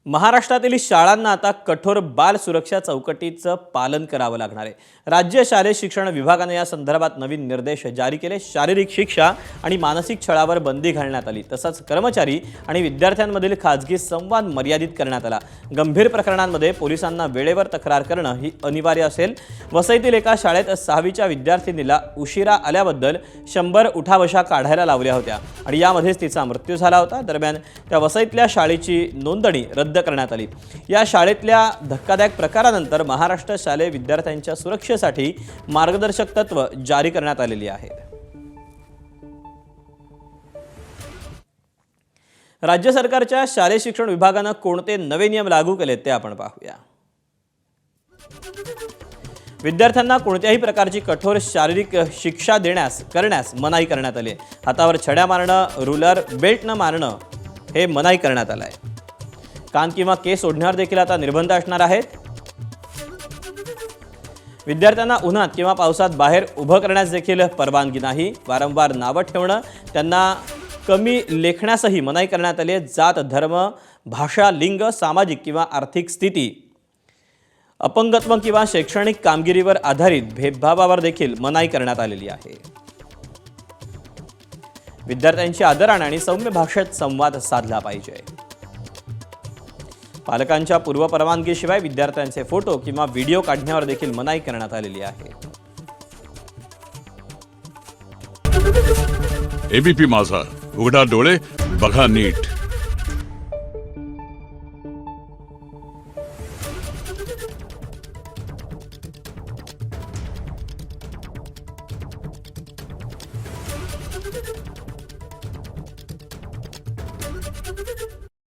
महाराष्ट्रातील शाळांना आता कठोर बाल सुरक्षा चौकटीचं पालन करावं लागणार आहे। राज्य शालेय शिक्षण विभागाने या संदर्भात नवीन निर्देश जारी केले। शारीरिक शिक्षा आणि मानसिक छळावर बंदी घालण्यात आली। तसंच कर्मचारी आणि विद्यार्थ्यांमधील खाजगी संवाद मर्यादित करण्यात आला। गंभीर प्रकरणांमध्ये पोलिसांना वेळेवर तक्रार करणं ही अनिवार्य असेल। वसईतील एका शाळेत 6वीच्या विद्यार्थिनीला उशिरा आल्याबद्दल 100 उठाबशा काढायला लावल्या होत्या आणि यामध्येच तिचा मृत्यू झाला होता। दरम्यान त्या वसईतल्या शाळेची नोंदणी रद्द करण्यात आली। या शाळेतल्या धक्कादायक प्रकारानंतर महाराष्ट्र शालेय विद्यार्थ्यांच्या सुरक्षेसाठी मार्गदर्शक तत्व जारी करण्यात आलेली आहेत। राज्य सरकारच्या शालेय शिक्षण विभागाने कोणते नवे नियम लागू केले ते आपण पाहूया। विद्यार्थ्यांना कोणत्याही प्रकारची कठोर शारीरिक शिक्षा करण्यास मनाई करण्यात आली। हातावर छड्या मारणं, रूलर बेल्ट न मारणं हे मनाई करण्यात आलं आहे। कान किंवा केस ओढण्यावर देखील आता निर्बंध असणार आहेत। विद्यार्थ्यांना उन्हात किंवा पावसात बाहेर उभं करण्यास देखील परवानगी नाही। वारंवार नावं ठेवणं, त्यांना कमी लेखण्यासही मनाई करण्यात आली आहे। जात, धर्म, भाषा, लिंग, सामाजिक किंवा आर्थिक स्थिती, अपंगत्व किंवा शैक्षणिक कामगिरीवर आधारित भेदभावावर देखील मनाई करण्यात आलेली आहे। विद्यार्थ्यांची आदराने आणि सौम्य भाषेत संवाद साधला पाहिजे। पालकांच्या पूर्वपरवानगीशिवाय विद्यार्थ्यांचे फोटो किंवा व्हिडिओ काढण्यावर देखील मनाई करण्यात आलेली आहे। एबीपी माझा, उघडा डोळे बघा नीट।